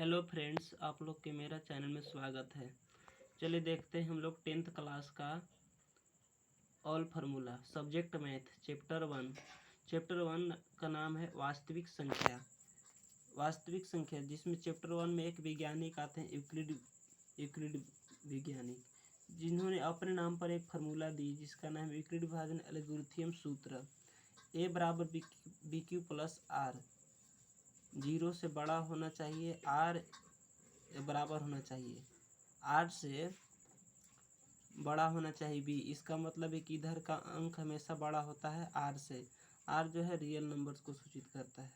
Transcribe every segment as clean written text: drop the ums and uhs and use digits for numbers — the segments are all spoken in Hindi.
हेलो फ्रेंड्स, आप लोग के मेरा चैनल में स्वागत है। चलिए देखते हैं हम लोग 10th क्लास का all formula subject math chapter 1 का नाम है वास्तविक संख्या जिसमें चैप्टर 1 में एक वैज्ञानिक आते हैं यूक्लिड वैज्ञानिक, जिन्होंने अपने नाम पर एक फार्मूला दी जिसका नाम है यूक्लिड विभाजन एल्गोरिथम सूत्र। ए बराबर बी क्यू प्लस आर, 0 से बड़ा होना चाहिए, आर बराबर होना चाहिए, आर से बड़ा होना चाहिए बी। इसका मतलब है कि इधर का अंक हमेशा बड़ा होता है आर से। आर जो है रियल नंबर्स को सूचित करता है,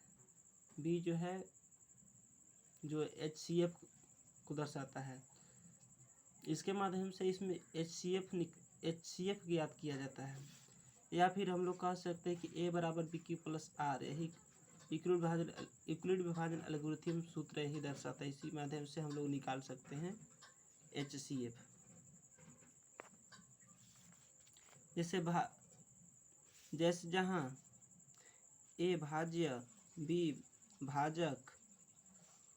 बी जो है जो एचसीएफ को दर्शाता है। इसके माध्यम से इसमें एचसीएफ ज्ञात किया जाता है, या फिर हम लोग कह सकते हैं कि ए बराबर बी क्यू प्लस आर, यही यूक्लिड विभाजन एल्गोरिथम सूत्र यही दर्शाता है। इसी माध्यम से हम लोग निकाल सकते हैं एचसीएफ। जैसे जहाँ ए भाज्य, बी भाजक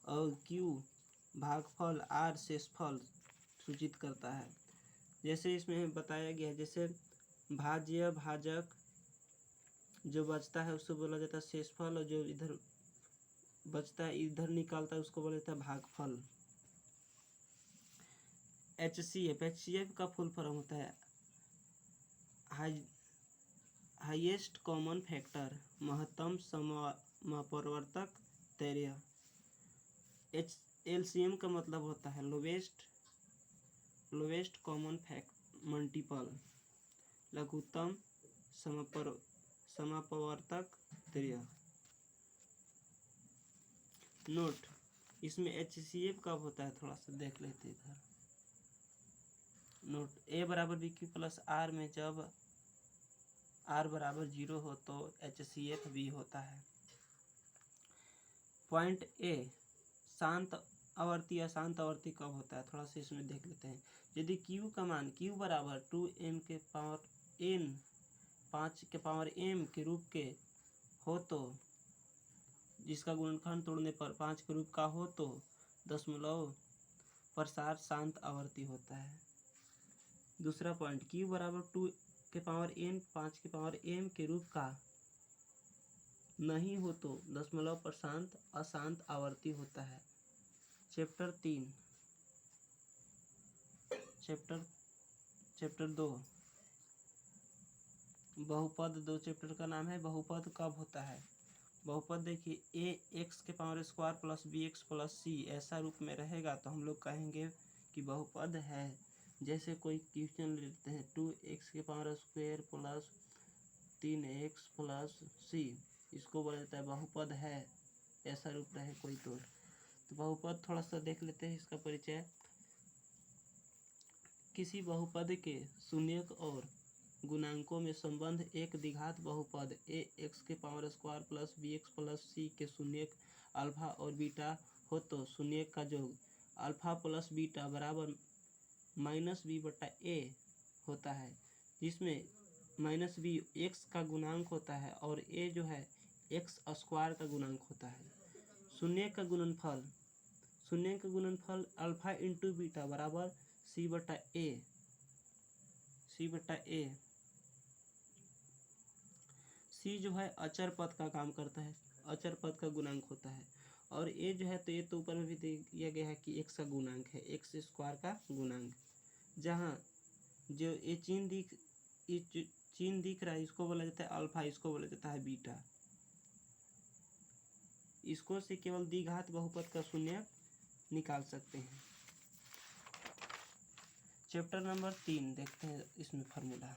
और क्यू भागफल, आर शेषफल सूचित करता है। जैसे इसमें बताया गया है, जैसे भाज्य भाजक जो बचता है उसको बोला जाता है शेषफल, और जो इधर बचता है इधर निकालता है उसको बोला जाता है भागफल। एचसीएफ का फुल फॉर्म होता है हाईएस्ट कॉमन फैक्टर, महत्तम समपरिवर्तक तैर्य। एलसीएम का मतलब होता है लोवेस्ट कॉमन मल्टीपल, लघुत्तम समपरिवर्तक तैर्य। नोट, इसमें एचसीएफ कब होता है थोड़ा सा देख लेते हैं इधर। नोट, ए बराबर बी क्यू प्लस आर में जब आर बराबर 0 हो तो एचसीएफ बी होता है। पॉइंट ए, शांत आवर्ती अशांत आवर्ती कब होता है थोड़ा सा इसमें देख लेते हैं। यदि क्यू का मान क्यू बराबर 2n के पावर n 5 के पावर m के रूप के हो तो, जिसका गुणनखंड तोड़ने पर 5 के रूप का हो तो दशमलव प्रसार शांत आवर्ती होता है। दूसरा पॉइंट, क्यू बराबर 2 के पावर n 5 के पावर m के रूप का नहीं हो तो दशमलव प्रशांत अशांत आवर्ती होता है। चैप्टर 2 बहुपद 2 चैप्टर का नाम है बहुपद कब होता है। बहुपद देखिए, ए एक्स के power square plus b x plus c ऐसा रूप में रहेगा तो हम लोग कहेंगे कि बहुपद है। जैसे कोई क्वेश्चन लेते हैं 2x के power square plus 3x plus c, इसको बोला जाता है बहुपद है, ऐसा रूप रहे कोई तो बहुपद थोड़ा सा देख लेते हैं इसका परिचय। किसी बहुपद के शून्यक और गुणांकों में संबंध एक द्विघात बहुपद ए एक्स के power square plus b x plus c के शून्यक अल्फा और बीटा हो तो शून्यक का योग अल्फा प्लस बीटा बराबर माइनस बी बटा ए होता है, जिसमें माइनस बी एक्स का गुणांक होता है और ए जो है एक्स स्क्वायर का गुणांक होता है। शून्यक का गुणनफल अल्फा इंटू बीटा बराबर सी बटा ए। सी जो है अचर पद का काम करता है, अचर पद का गुणांक होता है, और ए जो है तो ये तो ऊपर में भी दिया गया है कि एक्स का गुणांक है, एक्स स्क्वायर का गुणांक। जहाँ जो ये चिन्ह दिख रहा है इसको बोला जाता है अल्फा, इसको बोला जाता है बीटा। इसको से केवल द्विघात बहुपद का शून्य निकाल सकते हैं। चैप्टर नंबर 3 देखते हैं इसमें फार्मूला।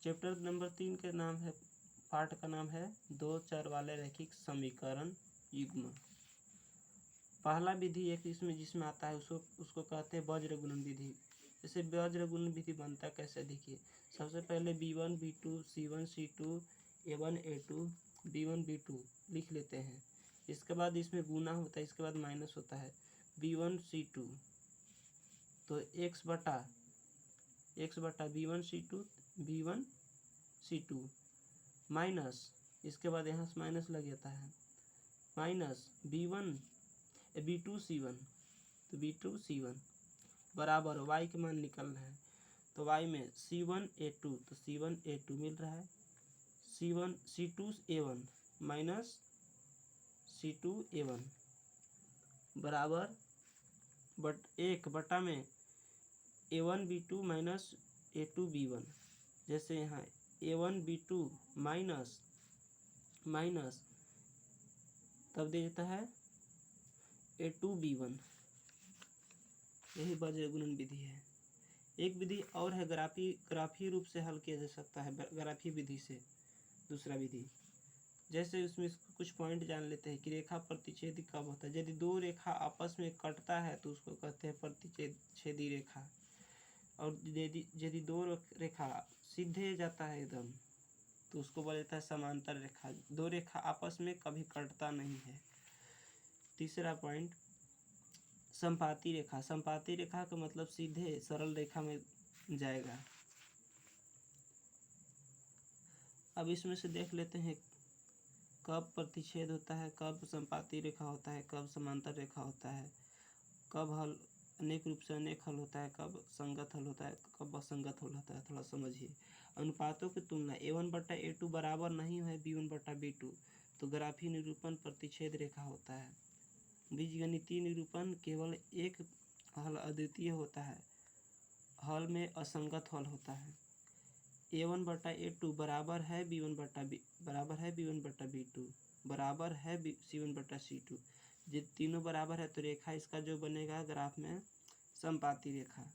चैप्टर नंबर 3 के नाम है, पाठ का नाम है 2 चर वाले रैखिक समीकरण युग्म। पहला विधि एक इसमें जिसमें आता है उसको कहते हैं वज्र गुणन विधि। जैसे वज्र गुणन विधि बनता कैसे देखिए, सबसे पहले b1 b2 c1 c2 a1 a2 b1 b2 लिख लेते हैं। इसके बाद इसमें गुना होता है, इसके बाद माइनस होता है b1 c2, तो x बटा b1 c2 माइनस, इसके बाद यहाँ से माइनस लग जाता है, माइनस b1 B2C1, तो B2C1 बराबर y के मान निकलना है, तो y में C1A2, तो C1A2 मिल रहा है, C2A1 माइनस C2A1 बराबर 1 में A1B2 माइनस A2B1, जैसे यहाँ A1B2 माइनस तब दे देता है A2B1, यही बीजगणित गुणन विधि है। एक विधि और है, ग्राफीय रूप से हल किया जा सकता है, ग्राफीय विधि से दूसरा विधि। जैसे उसमें कुछ पॉइंट जान लेते हैं कि रेखा प्रतिच्छेदी कब होता है। यदि दो रेखा आपस में कटता है तो उसको कहते हैं प्रतिच्छेदी रेखा, और यदि दो रेखा सीधे जाता है एकदम तो उसको बोला जाता है समांतर रेखा। दो रेखा आपस में कभी कटता नहीं है। तीसरा पॉइंट संपाती रेखा। संपाती रेखा का मतलब सीधे सरल रेखा में जाएगा। अब इसमें से देख लेते हैं कब प्रतिच्छेद होता है, कब संपाती रेखा होता है, कब समांतर रेखा होता है, कब हल अनेक रूप से अनेक हल होता है, कब संगत हल होता है, कब असंगत हल होता है, थोड़ा समझिए। अनुपातों की तुलना A1/A2 बराबर नहीं है B1/B2, तो ग्राफीय निरूपण प्रतिच्छेद रेखा होता है। बीजगणितीय निरूपण केवल एक हल अद्वितीय होता है, हल में असंगत हल होता है। A1/A2 बराबर है B1/B2 बराबर है C1/C2। जब तीनों बराबर है तो रेखा इसका जो बनेगा ग्राफ में संपाती रेखा,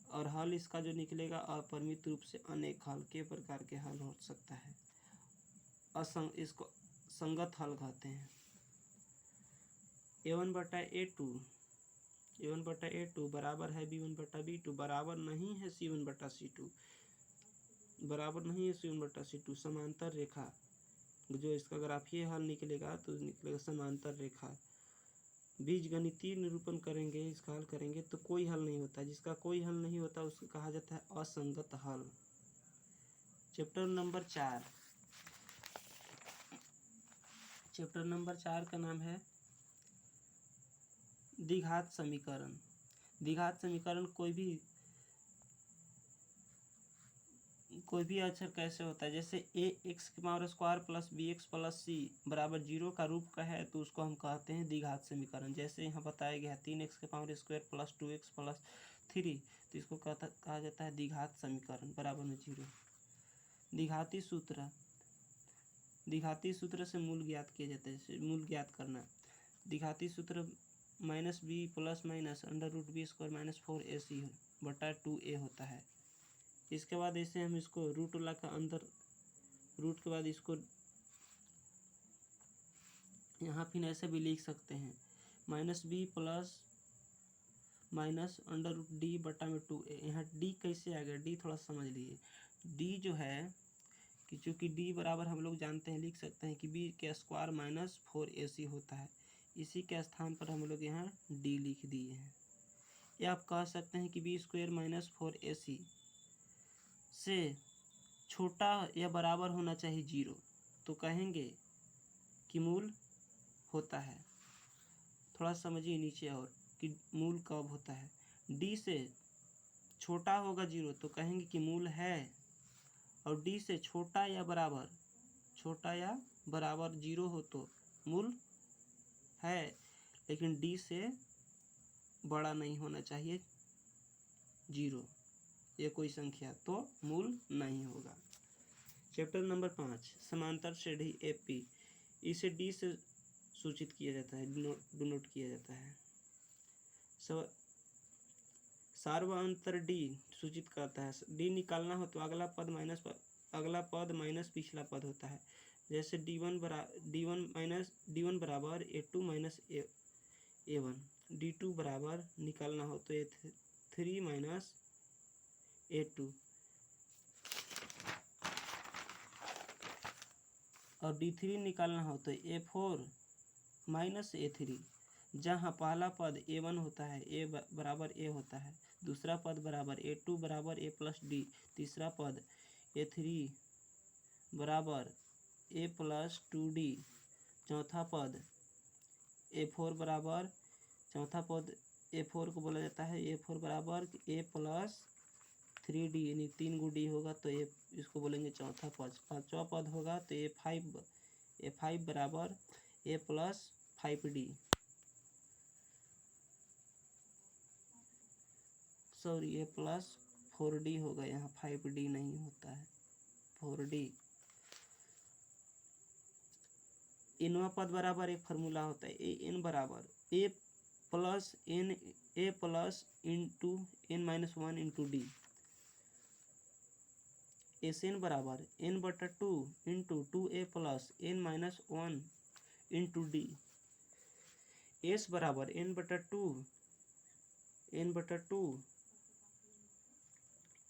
और हल इसका जो निकलेगा अपरिमित रूप से अनेक हल के प्रकार के हल हो सकता है। इसको संगत हल कहते हैं। A1/A2 बराबर है B1/B2 बराबर नहीं है C1/C2, बराबर नहीं है C1/C2। समांतर रेखा जो इसका ग्राफीय हल निकलेगा तो निकलेगा समांतर रेखा। बीजगणितीय निरूपण करेंगे, इसका हल करेंगे तो कोई हल नहीं होता। जिसका कोई हल नहीं होता उसको कहा जाता है असंगत हल। चैप्टर नंबर 4 का नाम है द्विघात समीकरण। द्विघात समीकरण कोई भी अक्षर कैसे होता है, जैसे ax² plus bx plus c बराबर 0 का रूप का है तो उसको हम कहते हैं द्विघात समीकरण। जैसे यहाँ बताया गया है 3x² प्लस 2x प्लस 3, तो इसको कहा जाता है द्विघात समीकरण बराबर में 0। द्विघाती सूत्र से मूल ज्ञात किए जाते हैं। मूल ज्ञात करना, द्विघाती सूत्र -b plus minus √b² minus 4ac/2a होता है। इसके बाद ऐसे हम इसको रूट वाला का अंदर रूट के बाद इसको यहाँ फिर ऐसे भी लिख सकते हैं -b प्लस माइनस √d/2a। यहाँ d कैसे आ गया, d थोड़ा समझ लीजिए। d जो है कि चूँकि d बराबर हम लोग जानते हैं, लिख सकते हैं कि b² माइनस 4ac होता है। इसी के स्थान पर हम लोग यहाँ d लिख दिए हैं। या आप कह सकते हैं कि b² माइनस 4ac से छोटा या बराबर होना चाहिए 0, तो कहेंगे कि मूल होता है। थोड़ा समझिए नीचे और कि मूल कब होता है। d से छोटा होगा 0 तो कहेंगे कि मूल है, और d से छोटा या बराबर 0 हो तो मूल है, लेकिन d से बड़ा नहीं होना चाहिए 0 ये कोई संख्या, तो मूल नहीं होगा। चैप्टर नंबर 5 समांतर श्रेणी AP। इसे d से सूचित किया जाता है, डिनोट किया जाता है। सार्वअंतर d सूचित करता है। d निकालना हो तो अगला पद माइनस पिछला पद होता है। जैसे d1 बराबर a2 माइनस a1, d2 बराबर निकालना हो तो a3 माइनस a2, और d3 निकालना हो तो a4 माइनस a3। जहाँ पहला पद a1 होता है, a बराबर a होता है, दूसरा पद बराबर a2 बराबर a प्लस d, तीसरा पद a3 बराबर a प्लस 2d, चौथा पद A4 बराबर चौथा पद A4 को बोला जाता है A4 बराबर A प्लस 3D, यानी 3 गुडी होगा तो इसको बोलेंगे चौथा पद। पांचवा पद होगा तो A5 बराबर A plus 5D, sorry A plus 4D होगा, यहाँ 5D नहीं होता है, 4D। इनवा पद बराबर एक फार्मूला होता है An बराबर A plus into N-1 into D। Sn बराबर N/2 into 2A plus N-1 into D। S बराबर N/2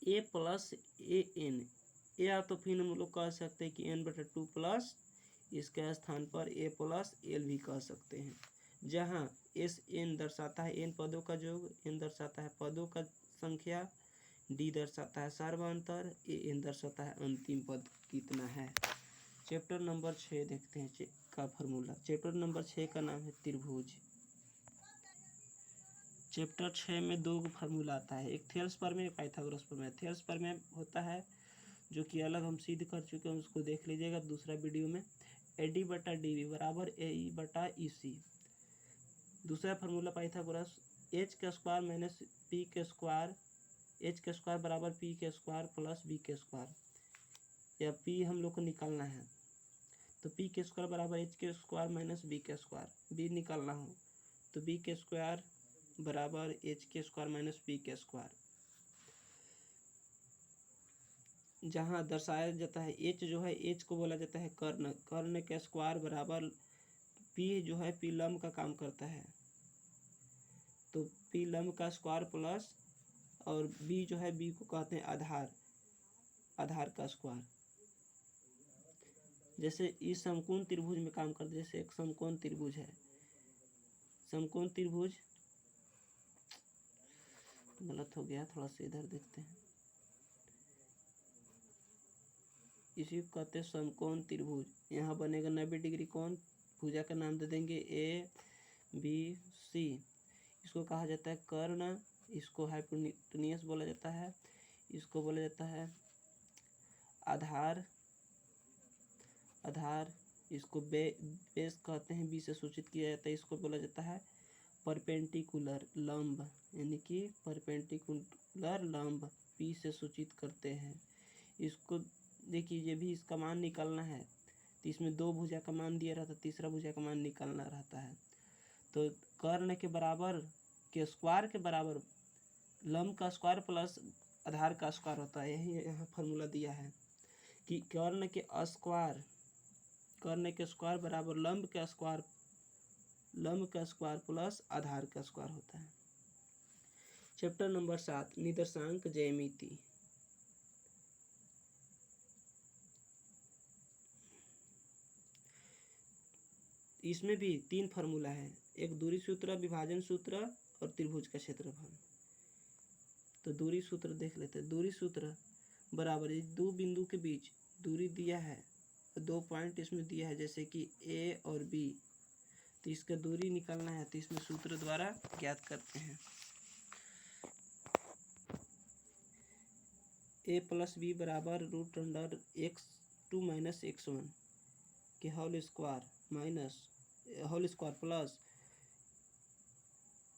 A प्लस An, या तो फिर हम लोग कह सकते हैं कि N/2 प्लस इसके स्थान पर A प्लस L भी कह सकते हैं, जहाँ Sn दर्शाता है n पदों का योग, n दर्शाता है पदों का संख्या, D दर्शाता है सर्वांतर, An दर्शाता है अंतिम पद कितना है। चैप्टर नंबर 6 देखते हैं का फॉर्मूला। चैप्टर नंबर 6 का नाम है त्रिभुज। चैप्टर 6 में दो फार्मूला आता है, एक थेल्स प्रमेय, एक पाइथागोरस प्रमेय। थेल्स प्रमेय होता है जो कि अलग हम सिद्ध कर चुके हैं, उसको देख लीजिएगा दूसरा वीडियो में। AD/DB बराबर AE/EC। दूसरा formula Pythagoras h² minus p² h² बराबर p² प्लस b², या p हम लोग को निकालना है तो p² बराबर h² माइनस b², b निकालना हो तो b² बराबर h² माइनस p², जहाँ दर्शाया जाता है h जो है h को बोला जाता है कर्ण, कर्ण के स्क्वायर बराबर p जो है p लंब का काम करता है तो p लंब का स्क्वायर प्लस, और b जो है b को कहते हैं आधार, आधार का स्क्वायर। जैसे इस समकोण त्रिभुज में काम करते, जैसे एक समकोण त्रिभुज है, समकोण त्रिभुज गलत हो गया, थोड़ा सा इधर देखते हैं, इसी को कहते हैं समकोण त्रिभुज। यहाँ बनेगा 90 डिग्री कोण, भुजा का नाम दे देंगे ABC। इसको कहा जाता है कर्ण, इसको हाइपोटेन्यूस बोला जाता है, इसको बोला जाता है आधार, आधार इसको बेस कहते हैं, बी से सूचित किया जाता है, इसको बोला जाता है परपेंडिकुलर लंब, यानी कि परपेंडिकुलर लंब पी से सूचित करते हैं। इसको देखिए, ये भी इसका मान निकालना है तो इसमें दो भुजा का मान दिया रहता है, तीसरा भुजा का मान निकालना रहता है। तो कर्ण के बराबर के स्क्वायर के बराबर लंब का स्क्वायर प्लस आधार का स्क्वायर होता है। यही यहाँ फार्मूला दिया है कि कर्ण के स्क्वायर बराबर लंब का स्क्वायर प्लस आधार का स्क्वायर होता है। चैप्टर नंबर 7 निर्देशांक ज्यामिति। इसमें भी 3 फार्मूला है, एक दूरी सूत्र, विभाजन सूत्र और त्रिभुज का क्षेत्रफल। तो दूरी सूत्र देख लेते हैं। दूरी सूत्र बराबर दो बिंदु के बीच दूरी दिया है, 2 पॉइंट इसमें दिया है जैसे कि A और B, तो इसका दूरी निकालना है तो इसमें सूत्र द्वारा ज्ञात करते हैं। A प्लस B बराबर √x2 माइनस x1 के whole square plus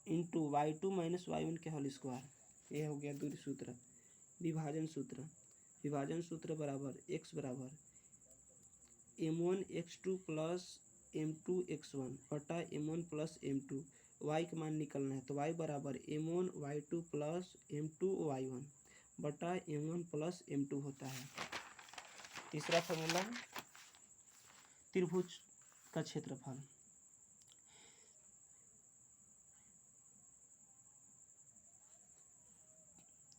into y2 minus y1 के होल स्क्वायर। यह हो गया दूरी सूत्र। विभाजन सूत्र बराबर x बराबर m1x2 प्लस m2x1 बटा m1 प्लस m2। y का मान निकलना है तो y बराबर m1y2 प्लस m2y1 बटा m1 प्लस m2 होता है। तीसरा फॉर्मूला त्रिभुज का क्षेत्रफल।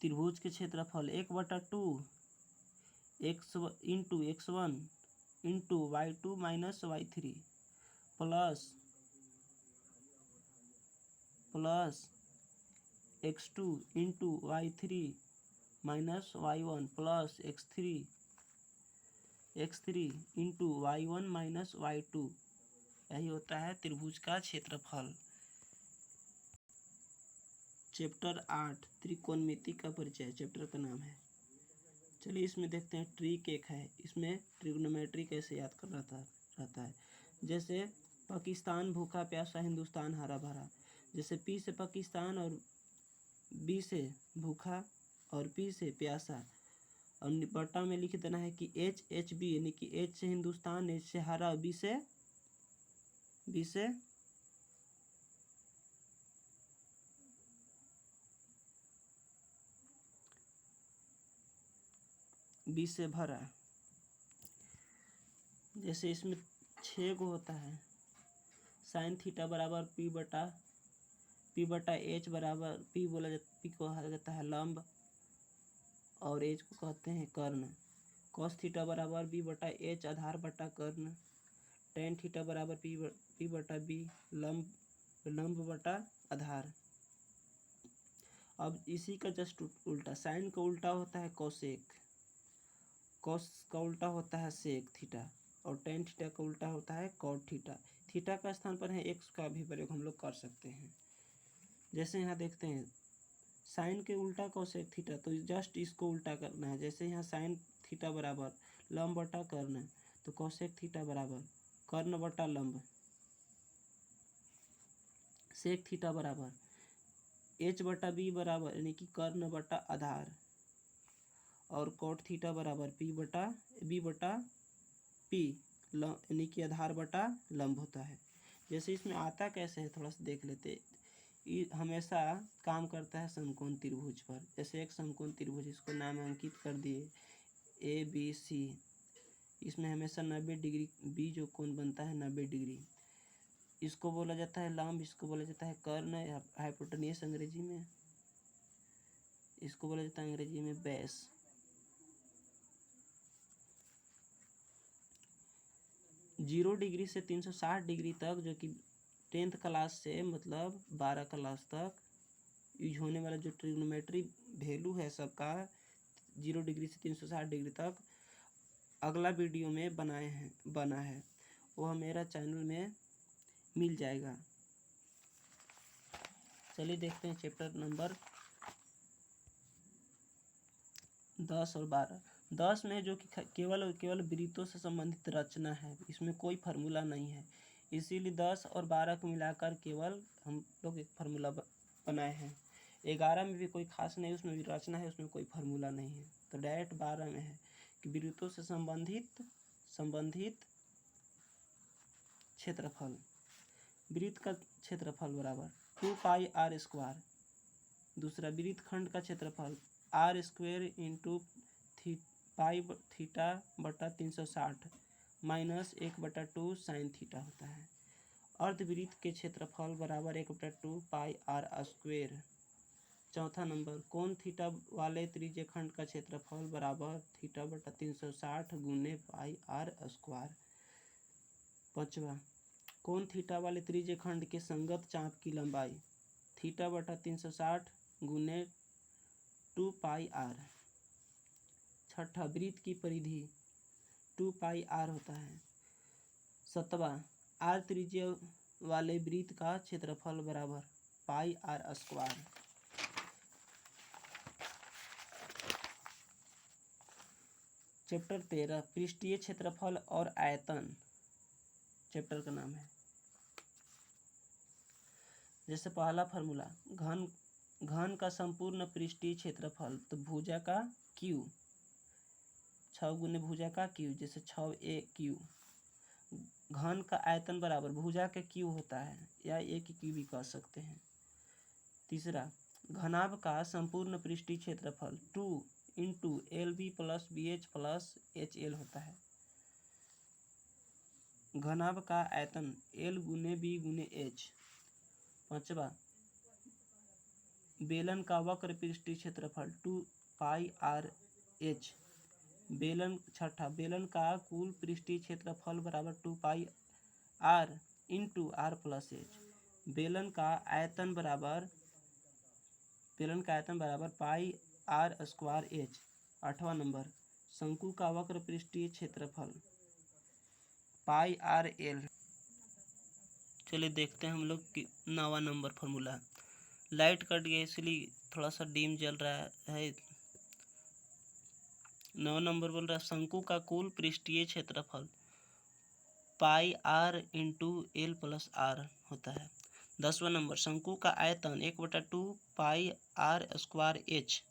त्रिभुज के क्षेत्रफल 1/2 x into x1 into y2 minus y3 plus x2 into y3 minus y1 plus x3 into y1 minus y2 यही होता है त्रिभुज का क्षेत्रफल। चैप्टर 8 त्रिकोणमिति का परिचय चैप्टर का नाम है। चलिए इसमें देखते हैं ट्रिक एक है, इसमें ट्रिग्नोमेट्री कैसे याद करना रहता है। जैसे पाकिस्तान भूखा प्यासा, हिंदुस्तान हरा भरा। जैसे पी से पाकिस्तान और बी से भूखा और पी से प्यासा, और बटा में लिख देना है कि एच एच बी, यानी कि एच से हिंदुस्तान, एच से हरा, बी से भरा। जैसे इसमें 6 को होता है साइन थीटा बराबर पी बटा एच बराबर पी को कहा जाता है लंब और एच को कहते हैं कर्ण। कॉस थीटा बराबर बी बटा एच आधार बटा कर्ण। टेन थीटा बराबर पी बटा बी लंब बटा आधार। अब इसी का जस्ट उल्टा, साइन का उल्टा होता है कोसेक, कॉस का उल्टा होता है सेक थीटा, और टेन थीटा का उल्टा होता है कॉट थीटा। थीटा का स्थान पर है एक्स का भी प्रयोग हम लोग कर सकते हैं। जैसे यहाँ देखते हैं साइन के उल्टा कोसेक थीटा, तो जस्ट इसको उल्टा करना है। जैसे यहाँ साइन थीटा बराबर लंब बटा कर्ण, तो कोसेक थीटा बराबर कर्ण बटा लंब। सेक थीटा बराबर एच बटा बी बराबर यानी कि कर्ण बटा आधार, और कोट थीटा बराबर बी बटा पी यानी कि आधार बटा लंब होता है। जैसे इसमें आता कैसे है थोड़ा सा देख लेते। ये हमेशा काम करता है समकोण त्रिभुज पर। जैसे एक समकोण त्रिभुज, इसको नाम अंकित कर दिए ए बी सी। इसमें हमेशा 90 डिग्री बी जो कोण बनता है 90 डिग्री, इसको बोला जाता है लंब, इसको बोला जाता है कर्ण या हाइपोटेन्यूस अंग्रेजी में, इसको बोला जाता है अंग्रेजी में बेस। जीरो डिग्री से 360 डिग्री तक, जो कि 10th क्लास से मतलब 12 क्लास तक यूज होने वाला जो ट्रिग्नोमेट्री वैल्यू है सबका, 0 डिग्री से 360 डिग्री तक अगला वीडियो में बना है, वह मेरा चैनल में मिल जाएगा। चलिए देखते हैं चैप्टर नंबर 10 और 12। 10 में जो कि केवल वृत्तों से संबंधित रचना है, इसमें कोई फार्मूला नहीं है, इसीलिए 10 और 12 को मिलाकर केवल हम लोग एक फार्मूला बनाए हैं। 11 में भी कोई खास नहीं, उसमें भी रचना है, उसमें कोई फार्मूला नहीं है। तो डायरेक्ट 12 में है कि वृत्तों से संबंधित क्षेत्रफल। वृत्त का क्षेत्रफल बराबर 2 पाई आर स्क्वायर। दूसरा वृत्तखंड का क्षेत्रफल R square into pi theta बटा 360 माइनस 1/2 साइन थीटा होता है। अर्धवृत्त के क्षेत्रफल बराबर 1/2 पाई आर स्क्वायर। चौथा नंबर कोण थीटा वाले त्रिज्यखंड का क्षेत्रफल बराबर थीटा बटा 360 गुने पाई आर स्क्वायर। पांचवा कोण थीटा वाले त्रिज्यखंड के संगत चाप की लंबाई थीटा बटा 360 गुने 2 पाई आर। छठा वृत्त की परिधि 2 पाई आर होता है। सातवां आर त्रिज्या वाले वृत्त का क्षेत्रफल बराबर पाई आर स्क्वायर। चैप्टर 13 पृष्ठीय क्षेत्रफल और आयतन चैप्टर का नाम है। जैसे पहला फार्मूला घन का संपूर्ण पृष्ठीय क्षेत्रफल, तो भुजा का क्यू 6 गुने भुजा का क्यू, जैसे 6a क्यू। घन का आयतन बराबर भुजा का क्यू होता है, या a की क्यू भी कह सकते हैं। तीसरा घनाभ का संपूर्ण पृष्ठीय क्षेत्रफल 2 into LB plus BH plus HL होता है। घनाभ का आयतन L गुने B गुने H। पांचवा बेलन का वक्र पृष्ठीय क्षेत्रफल 2 पाई आर एच। छठा बेलन का कुल पृष्ठीय क्षेत्रफल बराबर 2 pi r into r plus h. बेलन का आयतन बराबर पाई आर स्क्वायर एच। आठवां नंबर शंकु का वक्र पृष्ठीय क्षेत्रफल पाई आर एल। चलिए देखते हैं हम लोग कि 9वां नंबर फार्मूला। लाइट कट गया इसलिए थोड़ा सा डिम जल रहा है। 9 नंबर बोल रहा है शंकु का कुल पृष्ठीय क्षेत्रफल pi r into l plus r होता है। 10वां नंबर शंकु का आयतन 1/2 पाई आर स्क्वायर एच।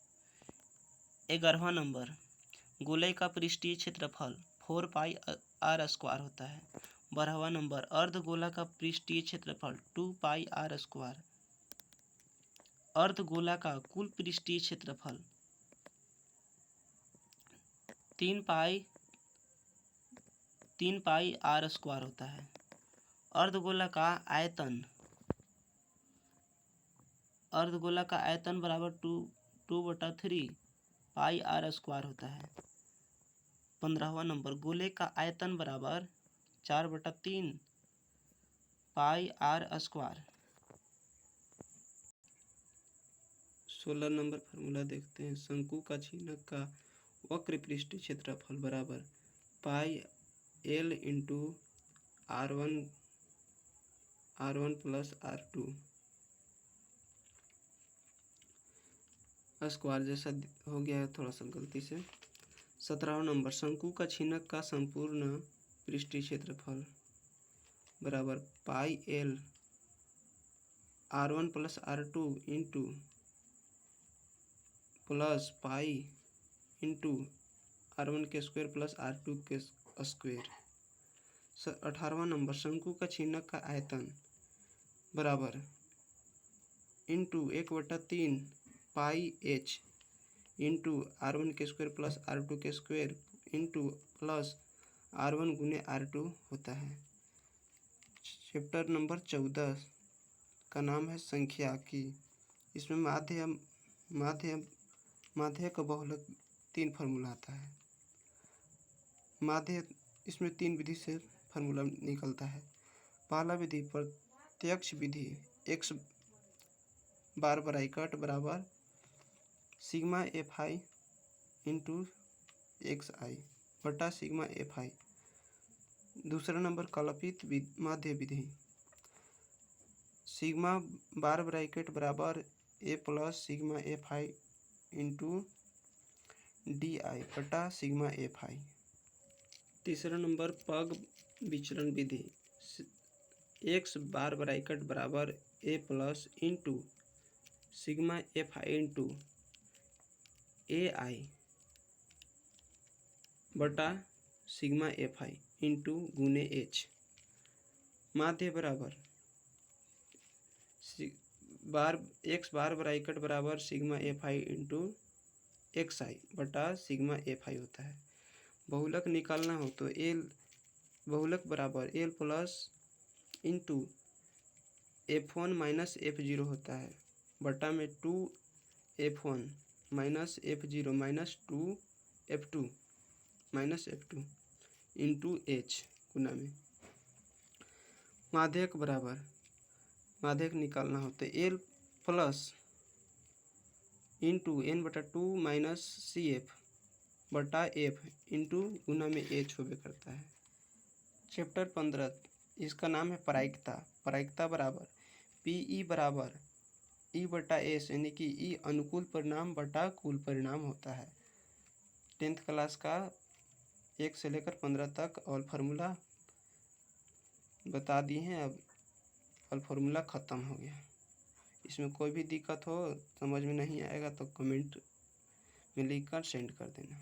11वां नंबर गोले का पृष्ठीय क्षेत्रफल 4 पाई आर स्क्वायर होता है। 12वां नंबर अर्धगोला का पृष्ठीय क्षेत्रफल 2 पाई आर स्क्वायर। अर्धगोला का कुल पृष्ठीय क्षेत्रफल 3 पाई आर स्क्वायर होता है। अर्धगोला का आयतन बराबर 2/3 पाई आर स्क्वायर होता है। 15वां नंबर गोले का आयतन बराबर 4/3 पाई आर स्क्वायर। 16 नंबर फार्मूला देखते हैं। शंकु का छीनक का वक्र पृष्ठीय क्षेत्रफल बराबर pi L into R1 plus R2 square जैसा हो गया है थोड़ा सा गलती से। 17वां नंबर शंकु का छीनक का संपूर्ण पृष्ठीय क्षेत्रफल बराबर pi L R1 plus R2 into plus pi into R1 के स्क्वायर प्लस R2 के स्क्वायर। 18वां नंबर शंकु का छीनक का आयतन बराबर इंटू 1/3 पाई एच इंटू R1 के स्क्वायर प्लस R2 के स्क्वायर इंटू प्लस R1 गुने R2 होता है। चैप्टर नंबर 14 का नाम है संख्याकी। इसमें माध्य का बहुलक 3 फार्मूला आता है। माध्य इसमें 3 विधि से फार्मूला निकलता है। पहला विधि प्रत्यक्ष विधि x बार ब्रैकेट बराबर sigma f i into x i बटा सिग्मा एफ आई। दूसरा नंबर कल्पित माध्य विधि सिग्मा बार ब्रैकेट बराबर a plus sigma f i into d i बटा सिग्मा एफ आई। तीसरा नंबर पग विचरण विधि एक्स बार ब्रैकेट बराबर a plus into sigma f i into a i बटा सिग्मा एफ आई इंटू गुने एच। माध्य बराबर एक्स बार ब्रैकेट बराबर sigma f i into x i बटा सिग्मा एफ आई होता है। बहुलक निकालना हो तो एल बहुलक बराबर L plus into F1 minus F0 होता है बटा में 2F1 minus F0 minus 2F2 minus F2 into h गुना में। माध्यक बराबर माध्यक निकालना होता है l plus into n/2 minus CF बटा F इंटू गुना में एच होबे करता है। चैप्टर 15 इसका नाम है प्रायिकता। प्रायिकता बराबर PE बराबर E बटा S यानी कि E अनुकूल परिणाम बटा कुल परिणाम होता है। 10th क्लास का 1 से लेकर 15 तक और फार्मूला बता दिए हैं। अब और फार्मूला ख़त्म हो गया। इसमें कोई भी दिक्कत हो समझ में नहीं आएगा तो कमेंट में लिख कर सेंड कर देना।